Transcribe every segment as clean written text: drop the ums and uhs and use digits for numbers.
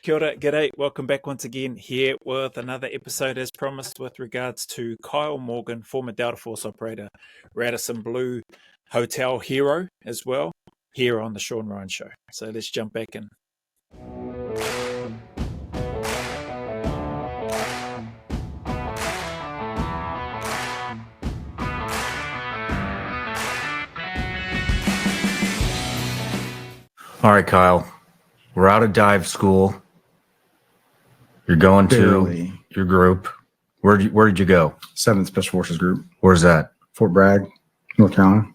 Kia ora, g'day. Welcome back once again here with another episode as promised with regards to Kyle Morgan, former Delta Force operator, Radisson Blue Hotel hero as well, here on the Sean Ryan Show. So let's jump back in. All right, Kyle, we're out of dive school. You're going to your group. Where did you go? 7th Special Forces Group. Where's that? Fort Bragg, North Carolina.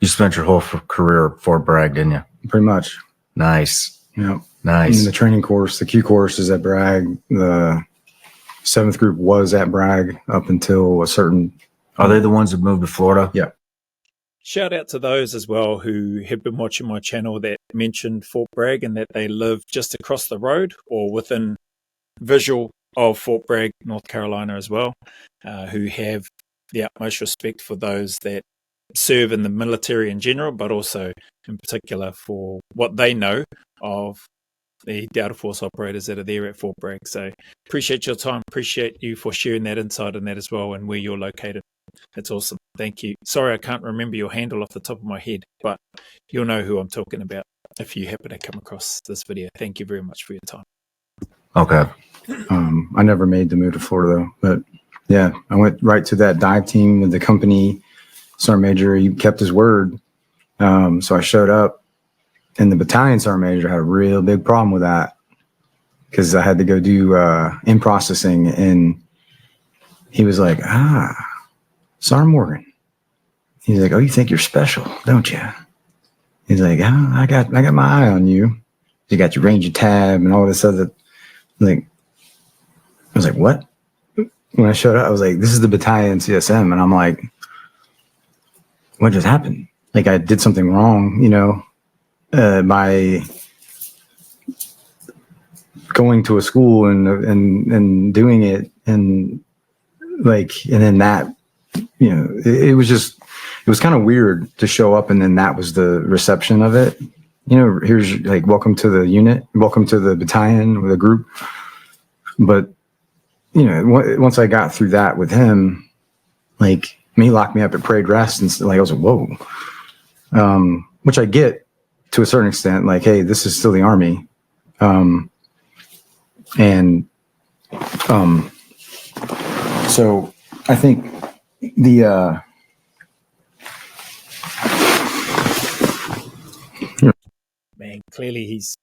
You spent your whole career at Fort Bragg, didn't you? Pretty much. Nice. Yeah. Nice. And the training course, the Q course is at Bragg. The 7th group was at Bragg up until a certain... Are they the ones that moved to Florida? Yeah. Shout out to those as well who have been watching my channel that mentioned Fort Bragg and that they live just across the road or within visual of Fort Bragg, North Carolina as well, who have the utmost respect for those that serve in the military in general, but also in particular for what they know of the Delta Force operators that are there at Fort Bragg. So appreciate your time, appreciate you for sharing that insight on that as well and where you're located. That's awesome. Thank you. Sorry, I can't remember your handle off the top of my head, but you'll know who I'm talking about if you happen to come across this video. Thank you very much for your time. Okay. I never made the move to Florida, though. But yeah, I went right to that dive team with the company. Sergeant Major, he kept his word. So I showed up, and the battalion Sergeant Major had a real big problem with that because I had to go do in processing, and he was like, Sergeant Morgan. He's like, oh, you think you're special, don't you? He's like, I got my eye on you. You got your Ranger tab and all this other. Like, I was like, what? When I showed up, I was like, this is the battalion CSM, and I'm like, what just happened? Like, I did something wrong, by going to a school and doing it, and then that. It was kind of weird to show up and then that was the reception of it. Here's like, welcome to the unit, welcome to the battalion or the group. But, once I got through that with him, like he locked me up at parade rest and I was like, whoa, which I get to a certain extent, like, hey, this is still the Army. So I think man, clearly he's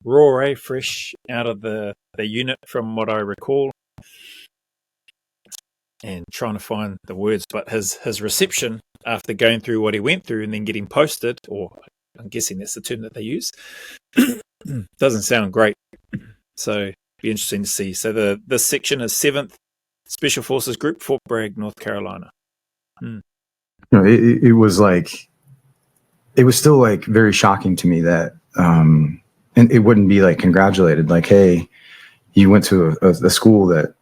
raw, fresh out of the unit from what I recall, and trying to find the words, but his reception after going through what he went through and then getting posted, or I'm guessing that's the term that they use, doesn't sound great. So be interesting to see. So this section is 7th Special Forces Group, Fort Bragg, North Carolina. It was like, it was still like very shocking to me that, and it wouldn't be like congratulated, like, hey, you went to a school that,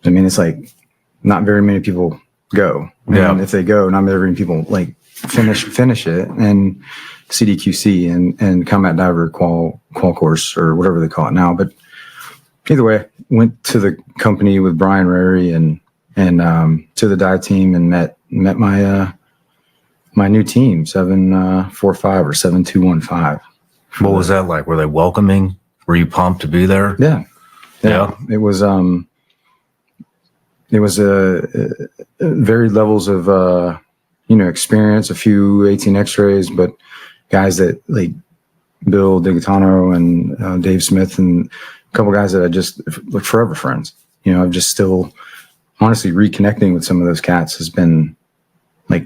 I mean, it's like not very many people go. Yeah. And if they go, not very many people like finish it, and CDQC and combat diver qual course or whatever they call it now. But either way, went to the company with Brian Rary and to the dive team and met my new team, 745 or 7215. What was that like? Were they welcoming? Were you pumped to be there? Yeah. It was varied levels of experience, a few 18 X-rays, but guys that like Bill Digitano and Dave Smith and a couple guys that I just like forever friends. I've just still honestly reconnecting with some of those cats has been like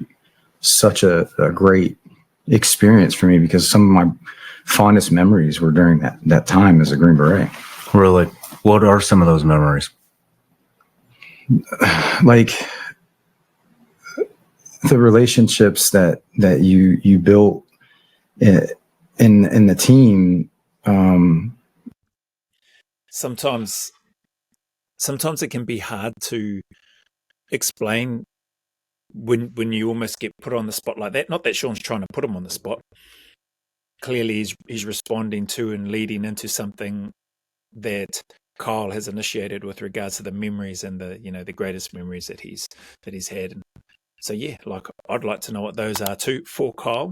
such a great experience for me because some of my fondest memories were during that time as a Green Beret. Really? What are some of those memories? Like the relationships that you built in the team. Sometimes it can be hard to explain when you almost get put on the spot like that. Not that Sean's trying to put him on the spot, clearly he's responding to and leading into something that Kyle has initiated with regards to the memories and the greatest memories that he's had. And so yeah, like I'd like to know what those are too for Kyle,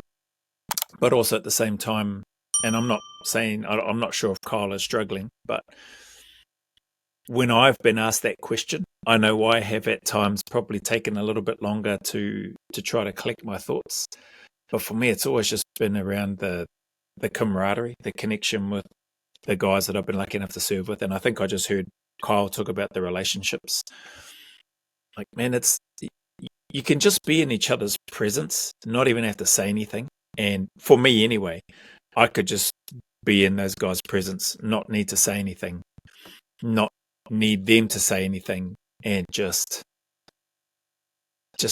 but also at the same time, and I'm not sure if Kyle is struggling, but when I've been asked that question, I know I have at times probably taken a little bit longer to try to collect my thoughts. But for me, it's always just been around the camaraderie, the connection with the guys that I've been lucky enough to serve with. And I think I just heard Kyle talk about the relationships. Like, man, you can just be in each other's presence, not even have to say anything. And for me anyway, I could just be in those guys' presence, not need to say anything, not need them to say anything, and just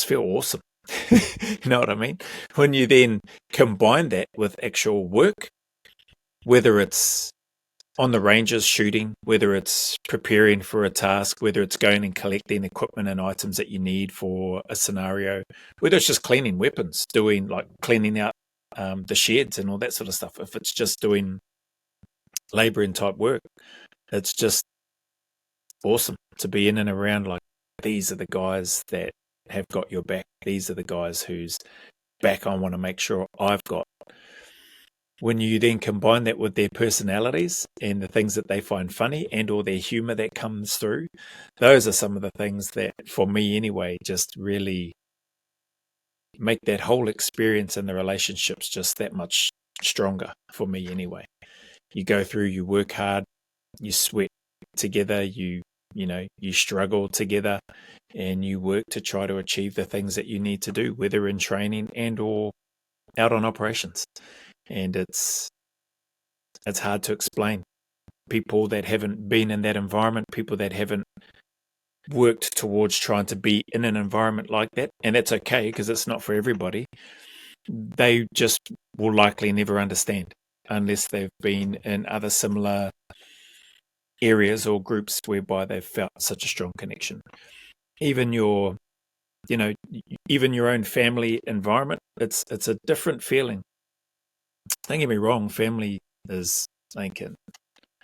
feel awesome. You know what I mean? When you then combine that with actual work, whether it's on the ranges shooting, whether it's preparing for a task, whether it's going and collecting equipment and items that you need for a scenario, whether it's just cleaning weapons, doing like cleaning out the sheds and all that sort of stuff. If it's just doing labouring type work, it's just awesome to be in and around. Like, these are the guys that have got your back. These are the guys whose back I want to make sure I've got. When you then combine that with their personalities and the things that they find funny and or their humor that comes through, those are some of the things that, for me anyway, just really make that whole experience and the relationships just that much stronger for me anyway. You go through, you work hard, you sweat together, you struggle together, and you work to try to achieve the things that you need to do, whether in training and or out on operations. And it's hard to explain. People that haven't been in that environment, people that haven't worked towards trying to be in an environment like that, and that's okay because it's not for everybody, they just will likely never understand unless they've been in other similar areas or groups whereby they've felt such a strong connection. Even your own family environment, it's a different feeling. Don't get me wrong, family is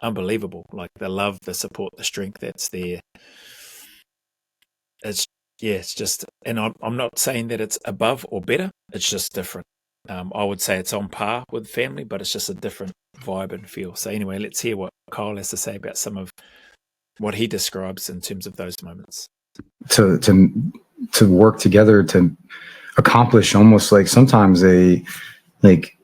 unbelievable. Like the love, the support, the strength that's there. It's just, and I'm not saying that it's above or better. It's just different. I would say it's on par with family, but it's just a different vibe and feel. So anyway, let's hear what Kyle has to say about some of what he describes in terms of those moments. To work together to accomplish almost like sometimes like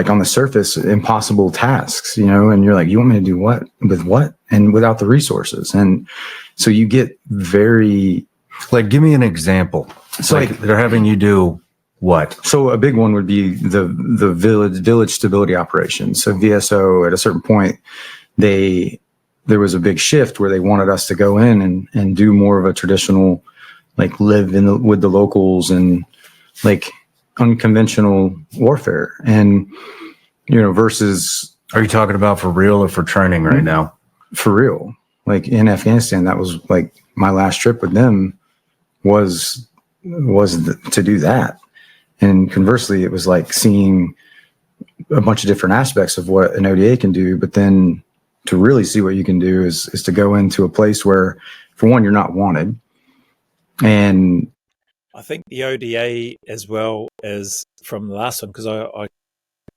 on the surface, impossible tasks, and you're like, you want me to do what with what and without the resources. And so you get very, like, give me an example. It's like they're having you do what? So a big one would be the village stability operations. So VSO, at a certain point, there was a big shift where they wanted us to go in and do more of a traditional, like live with the locals and like unconventional warfare. And, versus. Are you talking about for real or for training right now? For real. Like in Afghanistan, that was like my last trip with them was to do that. And conversely, it was like seeing a bunch of different aspects of what an ODA can do, but then to really see what you can do is to go into a place where, for one, you're not wanted. And I think the ODA as well as from the last one, because I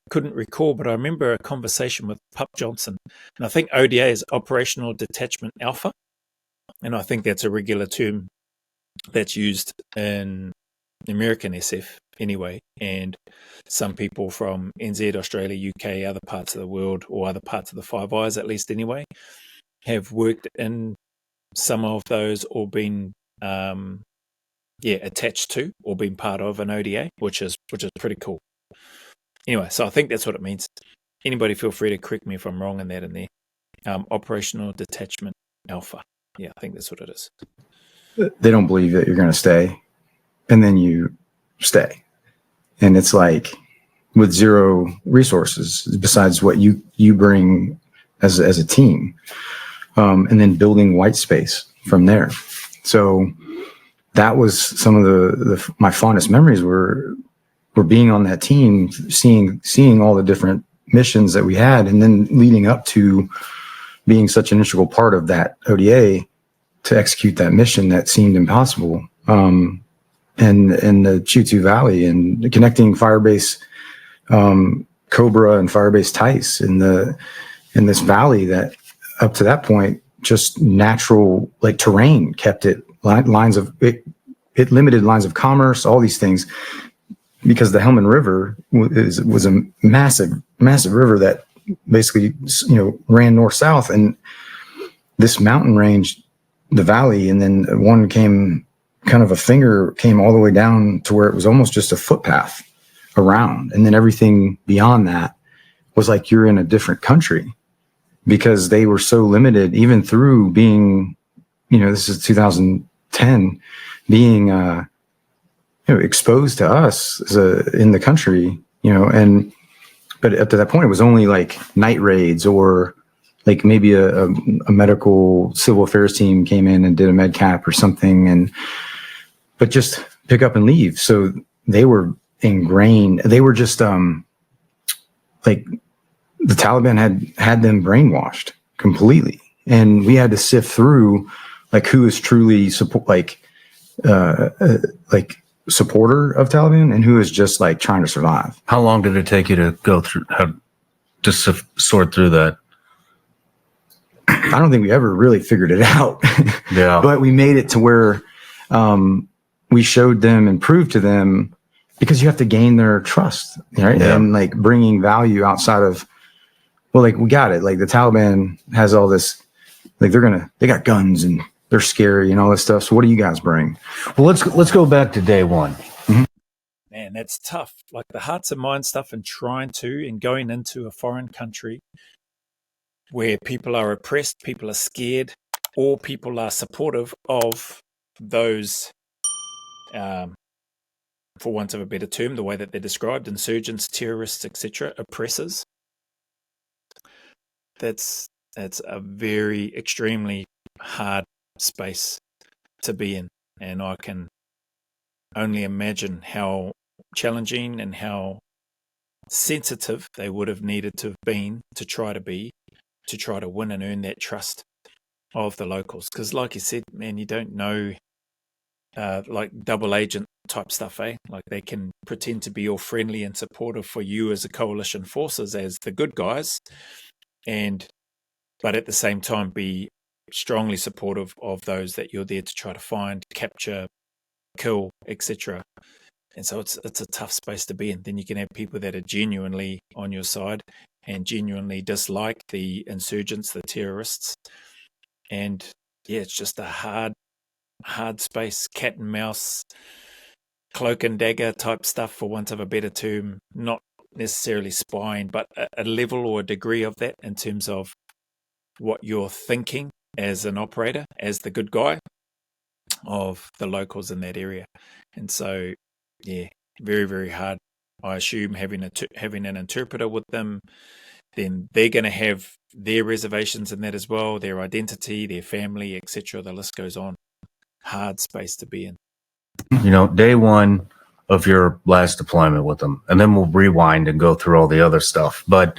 couldn't recall, but I remember a conversation with Pup Johnson. And I think ODA is Operational Detachment Alpha. And I think that's a regular term that's used in American SF anyway. And some people from NZ, Australia, UK, other parts of the world, or other parts of the Five Eyes at least anyway, have worked in some of those or been attached to or been part of an ODA, which is pretty cool. Anyway, so I think that's what it means. Anybody feel free to correct me if I'm wrong in that in there. Operational Detachment Alpha. Yeah, I think that's what it is. They don't believe that you're going to stay, and then you stay. And it's like with zero resources besides what you bring as a team, and then building white space from there. So that was some of my fondest memories were were being on that team, seeing all the different missions that we had, and then leading up to being such an integral part of that ODA to execute that mission that seemed impossible. And the Chutu Valley and connecting Firebase Cobra and Firebase Tice in this valley that up to that point, just natural like terrain kept it it limited lines of commerce, all these things, because the Helmand River was a massive river that basically, ran north south, and this mountain range, the valley, and then one came kind of a finger came all the way down to where it was almost just a footpath around, and then everything beyond that was like you're in a different country, because they were so limited, even through being, this is 2010, being exposed to us in the country, but up to that point, it was only like night raids, or like maybe a medical civil affairs team came in and did a med cap or something, but just pick up and leave. So they were ingrained. They were just like the Taliban had them brainwashed completely, and we had to sift through like who is truly supporter of Taliban and who is just like trying to survive. How long did it take you to go through, sort through that? I don't think we ever really figured it out. Yeah. But we made it to where we showed them and proved to them, because you have to gain their trust, right? Yeah. And like bringing value outside of, well, like we got it. Like the Taliban has all this, like they got guns and they're scary and all this stuff. So what do you guys bring? Well, let's go back to day one. Mm-hmm. Man, that's tough. Like the hearts and minds stuff, and going into a foreign country where people are oppressed, people are scared, or people are supportive of those, for want of a better term, the way that they're described, insurgents, terrorists, etc., oppressors. That's a very extremely hard space to be in, and I can only imagine how challenging and how sensitive they would have needed to have been to try to win and earn that trust of the locals. Because like you said, man, you don't know, like double agent type stuff, like they can pretend to be all friendly and supportive for you as a coalition forces, as the good guys, but at the same time be strongly supportive of those that you're there to try to find, capture, kill, etc. And so it's a tough space to be in. Then you can have people that are genuinely on your side and genuinely dislike the insurgents, the terrorists. And yeah, it's just a hard space, cat and mouse, cloak and dagger type stuff, for want of a better term. Not necessarily spying, but a level or a degree of that in terms of what you're thinking as an operator, as the good guy of the locals in that area. And so, yeah, very, very hard. I assume having an interpreter with them, then they're going to have their reservations in that as well, their identity, their family, etc. The list goes on. Hard space to be in. Day one of your last deployment with them, and then we'll rewind and go through all the other stuff. But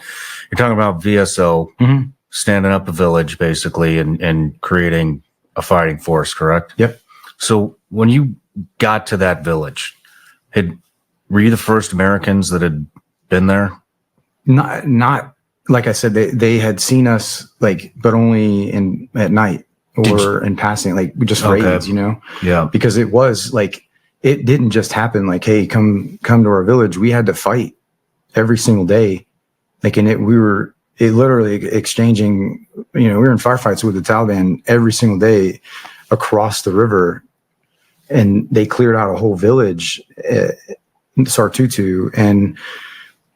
you're talking about VSO, mm-hmm. standing up a village basically and creating a fighting force, correct? Yep. So when you got to that village, were you the first Americans that had been there? Not like I said, they had seen us, like, but only at night or in passing, like just raids, Yeah. Because it was like, it didn't just happen like, hey, come to our village. We had to fight every single day. Like, and we were literally exchanging, we were in firefights with the Taliban every single day across the river, and they cleared out a whole village, Sartutu, and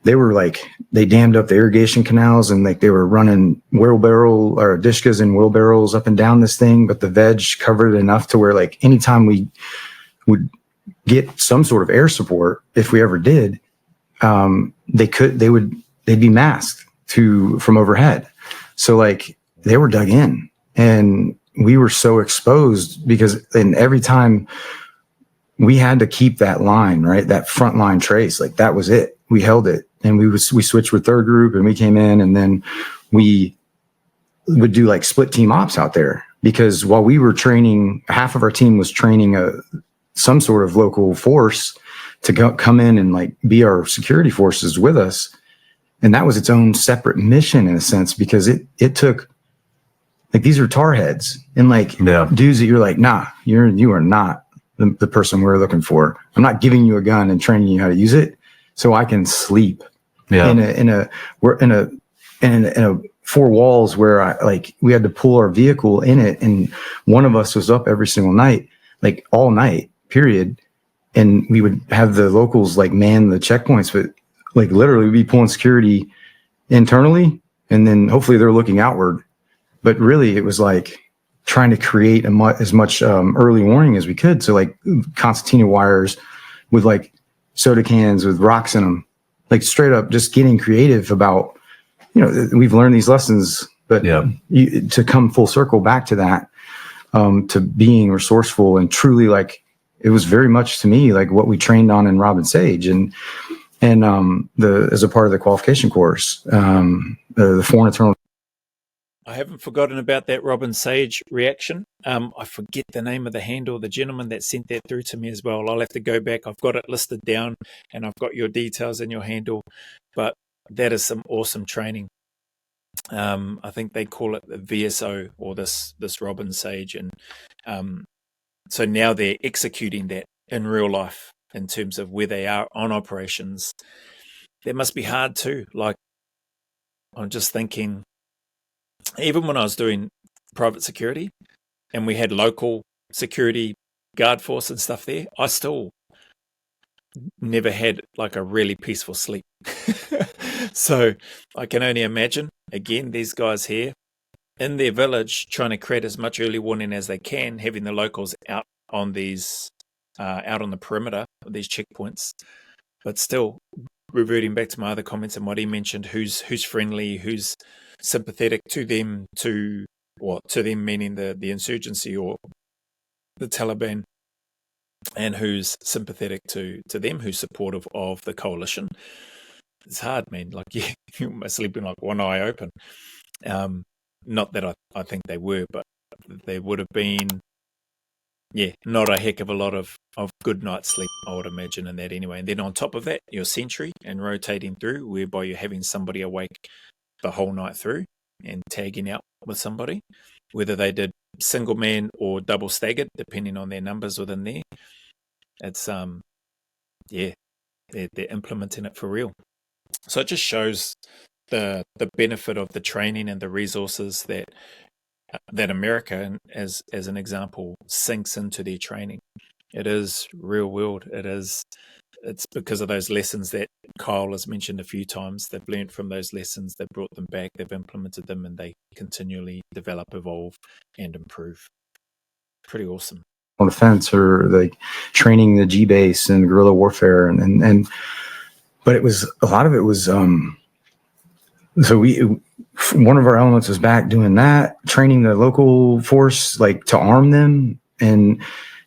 they dammed up the irrigation canals, and like they were running wheelbarrow or dishkas and wheelbarrows up and down this thing, but the veg covered it enough to where like anytime we would get some sort of air support, if we ever did, they'd be masked from overhead. So like they were dug in, and we were so exposed because, and every time we had to keep that line, right? That front line trace, like that was it. We held it, and we switched with third group, and we came in, and then we would do like split team ops out there, because while we were training, half of our team was training some sort of local force to come in and like be our security forces with us. And that was its own separate mission in a sense, because it took, like, these are tar heads and like dudes that you're like, nah, you are not the person we're looking for. I'm not giving you a gun and training you how to use it so I can sleep in a four walls where we had to pull our vehicle in it. And one of us was up every single night, like all night period. And we would have the locals like man the checkpoints, but like literally we'd be pulling security internally, and then hopefully they're looking outward. But really it was like trying to create as much early warning as we could. So like concertina wires with like soda cans with rocks in them, like straight up just getting creative about, we've learned these lessons, but to come full circle back to that, to being resourceful and truly, like, it was very much to me like what we trained on in Robin Sage and as a part of the qualification course, the foreign internal. I haven't forgotten about that Robin Sage reaction. I forget the name of the handle, the gentleman that sent that through to me as well. I'll have to go back. I've got it listed down, and I've got your details in your handle. But that is some awesome training. I think they call it the VSO, or this Robin Sage, and so now they're executing that in real life in terms of where they are on operations. That must be hard too. Like, I'm just thinking, even when I was doing private security and we had local security guard force and stuff there, I still never had like a really peaceful sleep. So I can only imagine, again, these guys here in their village trying to create as much early warning as they can, having the locals out on these, out on the perimeter of these checkpoints. But still, reverting back to my other comments and what he mentioned, who's friendly, who's sympathetic to them, to them meaning the insurgency or the Taliban, and who's sympathetic to them, who's supportive of the coalition. It's hard, man. Like, you must sleep in like one eye open. Not that I think they were, but there would have been, not a heck of a lot of good night's sleep, I would imagine, in that anyway. And then on top of that, your sentry and rotating through, whereby you're having somebody awake the whole night through and tagging out with somebody, whether they did single man or double staggered, depending on their numbers within there. It's they're implementing it for real. So it just shows the benefit of the training and the resources that America, as an example, sinks into their training. It is real world. It's because of those lessons that Kyle has mentioned a few times. They've learned from those lessons, they've brought them back, they've implemented them, and they continually develop, evolve, and improve. Pretty awesome. On defense, or like training the G base and guerrilla warfare, and but it was, a lot of it was so one of our elements was back doing that, training the local force, like to arm them, and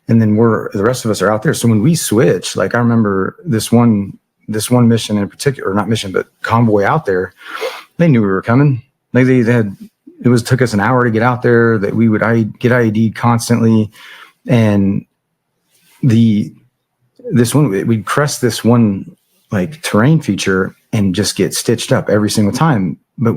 then the rest of us are out there. So when we switch, like, I remember this one mission in particular, or not mission, but convoy out there, they knew we were coming. Like, they had, took us an hour to get out there, that we would get IED'd constantly. And we'd crest this one like terrain feature and just get stitched up every single time. But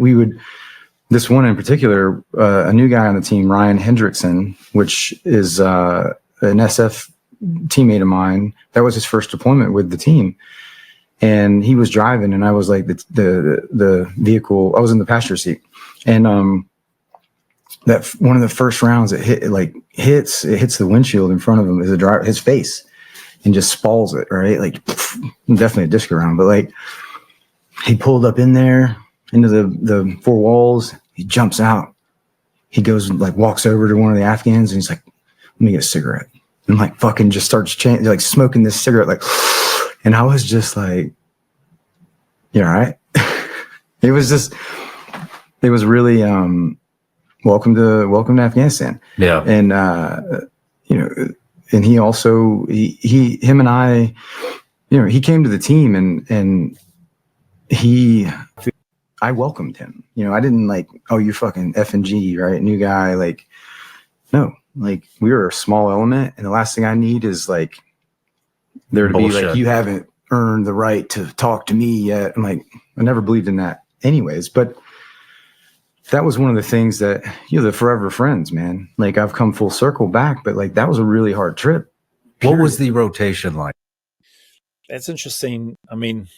this one in particular, a new guy on the team, Ryan Hendrickson, which is an SF teammate of mine, that was his first deployment with the team. And he was driving, and I was like the vehicle, I was in the passenger seat. And that one of the first rounds, it hits the windshield in front of him, his face, and just spalls it, right? Like, definitely a disc round, but like, he pulled up in there into the four walls. He jumps out. He goes and like walks over to one of the Afghans, and he's like, "Let me get a cigarette." And like fucking just starts like smoking this cigarette, like, and I was just like, "You all right?" It was really welcome to Afghanistan. Yeah. And and he also, him and I, he came to the team and I welcomed him. I didn't like, oh, you're fucking F and G, right? New guy. Like, no, like we were a small element. And the last thing I need is like there to Bullshit. be like, you haven't earned the right to talk to me yet. I'm like, I never believed in that anyways. But that was one of the things that, the forever friends, man. Like I've come full circle back, but like that was a really hard trip. What was the rotation like? That's interesting. I mean,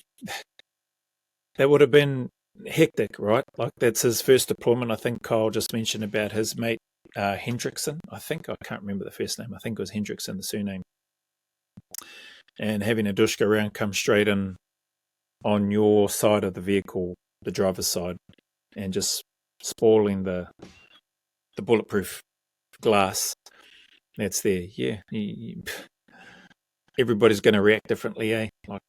that would have been hectic, right? Like that's his first deployment. I think Kyle just mentioned about his mate Hendrickson. I can't remember the first name. I think it was Hendrickson, the surname. And having a Dushka round come straight in on your side of the vehicle, the driver's side, and just spoiling the bulletproof glass that's there. Yeah, everybody's going to react differently, eh? Like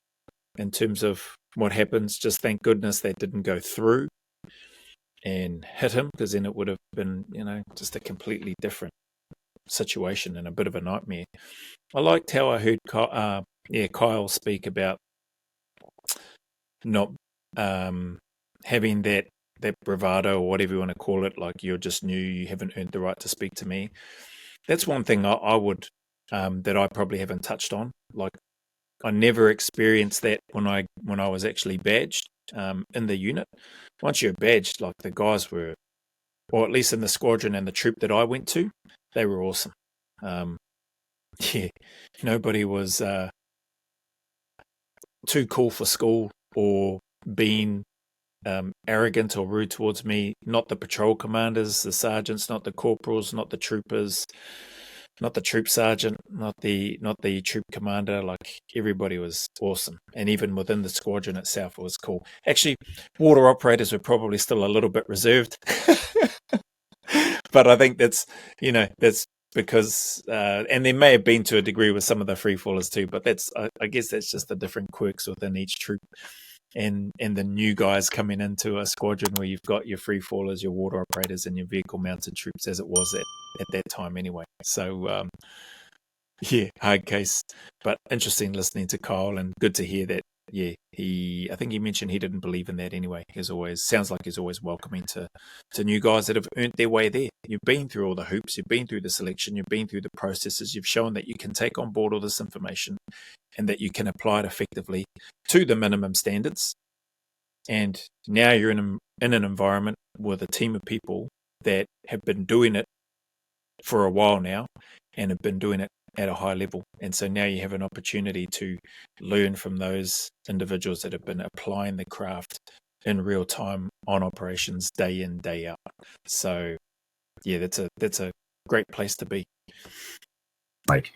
in terms of what happens. Just thank goodness that didn't go through and hit him, because then it would have been, just a completely different situation and a bit of a nightmare. I liked how I heard Kyle speak about not having that bravado or whatever you want to call it, like you're just new, you haven't earned the right to speak to me. That's one thing I would that I probably haven't touched on. Like I never experienced that when I was actually badged in the unit. Once you're badged, like the guys were, or at least in the squadron and the troop that I went to, they were awesome. Yeah, nobody was too cool for school or being arrogant or rude towards me. Not the patrol commanders, the sergeants, not the corporals, not the troopers, not the troop sergeant, not the troop commander. Like everybody was awesome, and even within the squadron itself, it was cool. Actually, water operators were probably still a little bit reserved, but I think that's because, and there may have been to a degree with some of the free fallers too, but I guess that's just the different quirks within each troop. And the new guys coming into a squadron where you've got your free fallers, your water operators, and your vehicle mounted troops, as it was at that time anyway. So yeah, hard case, but interesting listening to Kyle, and good to hear that. Yeah, I think he mentioned he didn't believe in that anyway. Sounds like he's always welcoming to new guys that have earned their way there. You've been through all the hoops, you've been through the selection, you've been through the processes, you've shown that you can take on board all this information and that you can apply it effectively to the minimum standards. And now you're in an environment with a team of people that have been doing it for a while now and have been doing it at a high level. And so now you have an opportunity to learn from those individuals that have been applying the craft in real time on operations day in, day out. So yeah, that's a great place to be. Like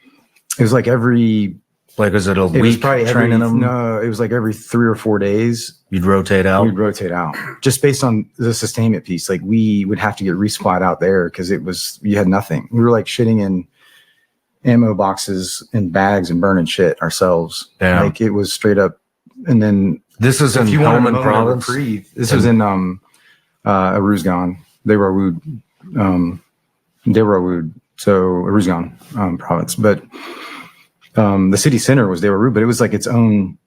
it was like is it a week training them? No, it was like every 3 or 4 days. You'd rotate out? We'd rotate out. Just based on the sustainment piece. Like we would have to get resplat out there because you had nothing. We were like shitting in ammo boxes and bags and burning shit ourselves. Damn. Like it was straight up. And then this is in Helmand province. This was in Aruzgan. They were so Aruzgan province. But the city center was Dewarud, but it was like its own.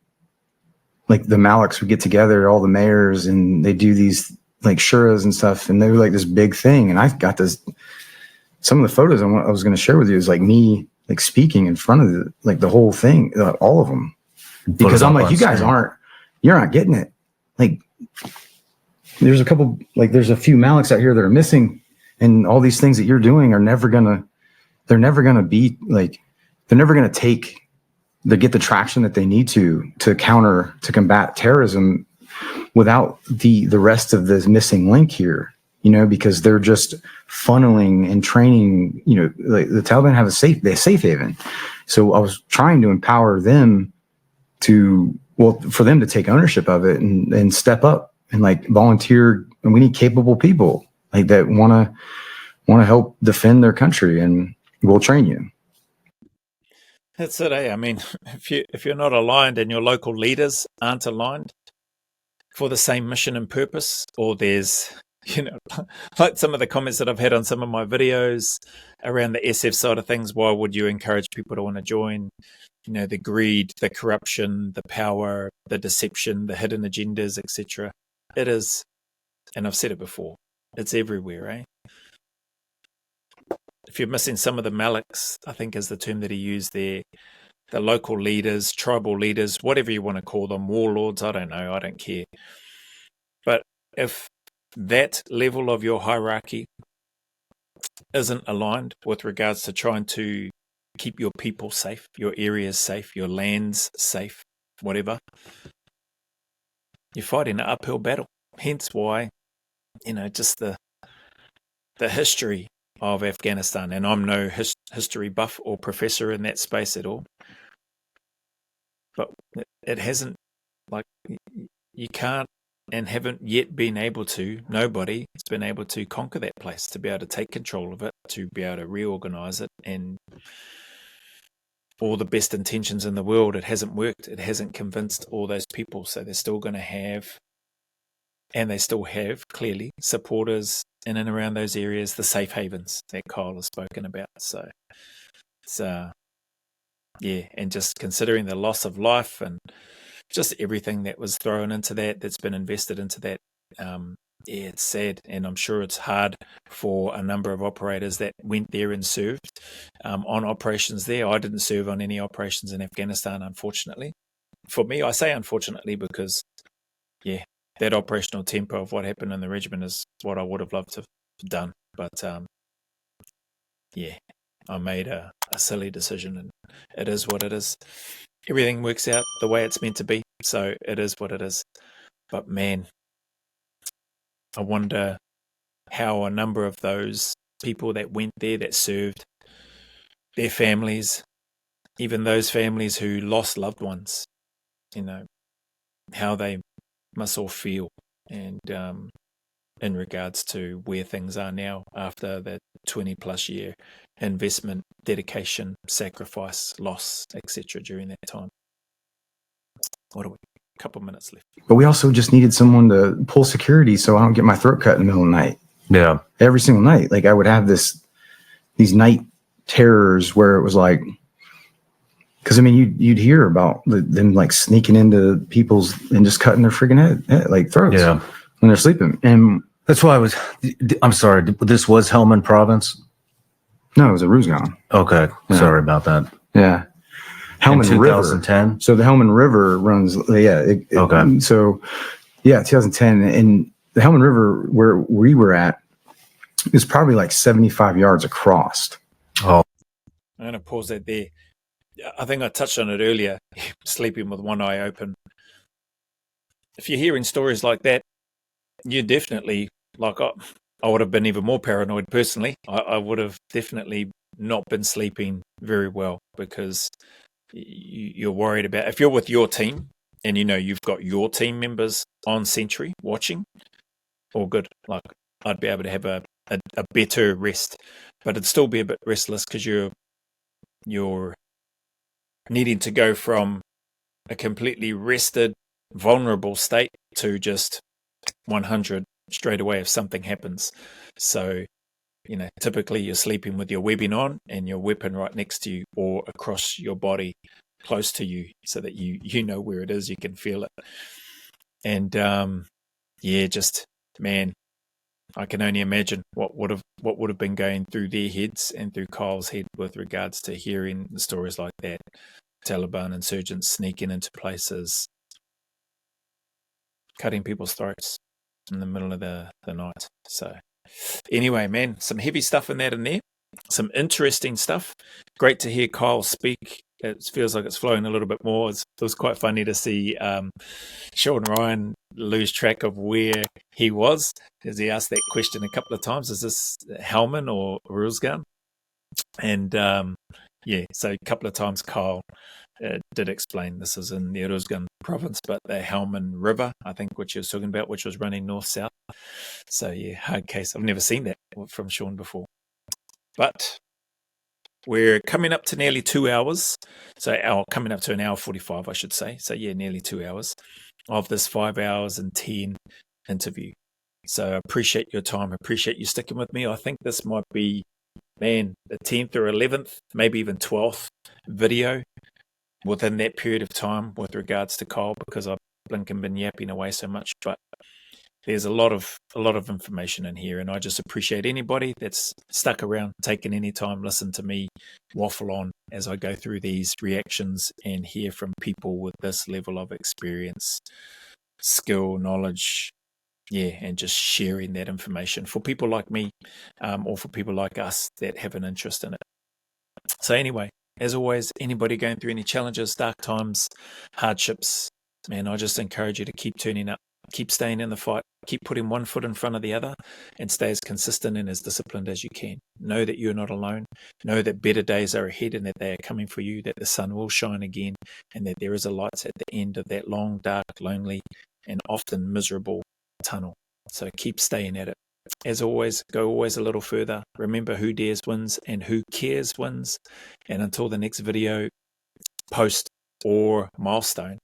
Like the Maliks would get together, all the mayors, and they do these like shuras and stuff, and they were like this big thing. And I got some of the photos I was going to share with you is like me like speaking in front of the whole thing, all of them, because I'm like, you guys you're not getting it. Like there's a couple, like there's a few Maliks out here that are missing, and all these things that you're doing are never gonna be like, they're never gonna get the traction that they need to combat terrorism without the rest of this missing link here, because they're just funneling and training, like the Taliban have a safe haven. So I was trying to empower them for them to take ownership of it and step up and like volunteer. And we need capable people like that want to help defend their country, and we'll train you. That's it, eh? I mean, if you're not aligned and your local leaders aren't aligned for the same mission and purpose, or there's you know, like some of the comments that I've had on some of my videos around the SF side of things. Why would you encourage people to want to join? You know, the greed, the corruption, the power, the deception, the hidden agendas, etc. It is, and I've said it before, it's everywhere, eh? If you're missing some of the Maliks, I think is the term that he used there, the local leaders, tribal leaders, whatever you want to call them, warlords, I don't know, I don't care. But if that level of your hierarchy isn't aligned with regards to trying to keep your people safe, your areas safe, your lands safe, whatever, you're fighting an uphill battle. Hence why, you know, just the history of Afghanistan, and I'm no history buff or professor in that space at all, but it hasn't, like, you can't and haven't yet been able to, nobody has been able to conquer that place, to be able to take control of it, to be able to reorganize it, and all the best intentions in the world, it hasn't worked. It hasn't convinced all those people, so they're still going to have, and they still have, clearly, supporters in and around those areas, the safe havens that Kyle has spoken about. So it's yeah, and just considering the loss of life and just everything that was thrown into that, that's been invested into that, yeah, it's sad, and I'm sure it's hard for a number of operators that went there and served on operations there. I didn't serve on any operations in Afghanistan, unfortunately. For me, I say unfortunately because, yeah, that operational tempo of what happened in the regiment is what I would have loved to have done. But yeah, I made a silly decision, and it is what it is. Everything works out the way it's meant to be, so it is what it is. But man, I wonder how a number of those people that went there, that served, their families, even those families who lost loved ones, you know, how they must all feel, and in regards to where things are now after the 20 plus year investment, dedication, sacrifice, loss, etc. during that time. What are we? A couple of minutes left. But we also just needed someone to pull security so I don't get my throat cut in the middle of the night. Yeah. Every single night. Like I would have these night terrors where it was like, because I mean, you'd hear about them like sneaking into people's and just cutting their freaking head like throats when they're sleeping. And that's why I'm sorry, this was Helmand province? No, it was a Ruzgan. Okay. Yeah. Sorry about that. Yeah. Helmand River. 2010? So the Helmand River runs, okay. So, yeah, 2010. And the Helmand River, where we were at, is probably like 75 yards across. Oh. I'm going to pause that there. I think I touched on it earlier, sleeping with one eye open. If you're hearing stories like that, you definitely, like I would have been even more paranoid personally. I would have definitely not been sleeping very well, because you're worried about, if you're with your team and you know you've got your team members on sentry watching, all good. Like I'd be able to have a better rest, but it'd still be a bit restless because you're needing to go from a completely rested, vulnerable state to just 100 straight away if something happens. So, you know, typically you're sleeping with your webbing on and your weapon right next to you or across your body close to you, so that you know where it is, you can feel it. And yeah, just, man, I can only imagine what would have been going through their heads and through Kyle's head with regards to hearing stories like that. Taliban insurgents sneaking into places, cutting people's throats in the middle of the night. So anyway, man, some heavy stuff in that in there. Some interesting stuff. Great to hear Kyle speak. It feels like it's flowing a little bit more. It was quite funny to see Sean Ryan lose track of where he was, as he asked that question a couple of times. Is this Helmand or Ruzgan? And yeah, so a couple of times Kyle did explain this is in the Uruzgan province, but the Helmand River, I think, which he was talking about, which was running north-south. So yeah, hard case. I've never seen that from Sean before. But we're coming up to nearly 2 hours. So coming up to an hour 45, I should say. So yeah, nearly 2 hours of this 5 hours and 10 interview. So I appreciate your time. I appreciate you sticking with me. I think this might be, man, the 10th or 11th, maybe even 12th video within that period of time with regards to Kyle, because I've been yapping away so much. But there's a lot of information in here, and I just appreciate anybody that's stuck around, taking any time, listen to me waffle on as I go through these reactions and hear from people with this level of experience, skill, knowledge, and just sharing that information for people like me, or for people like us that have an interest in it. So anyway, as always, anybody going through any challenges, dark times, hardships, man, I just encourage you to keep turning up, keep staying in the fight, keep putting one foot in front of the other, and stay as consistent and as disciplined as you can. Know that you're not alone. Know that better days are ahead and that they are coming for you, that the sun will shine again, and that there is a light at the end of that long, dark, lonely, and often miserable tunnel. So keep staying at it. As always, go always a little further. Remember, who dares wins and who cares wins. And until the next video, post, or milestone,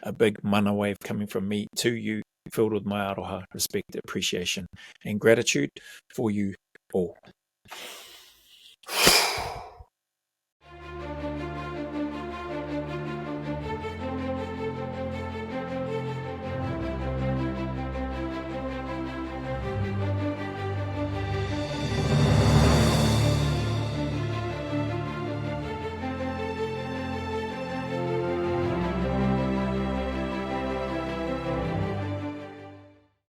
a big mana wave coming from me to you, filled with my aroha, respect, appreciation, and gratitude for you all.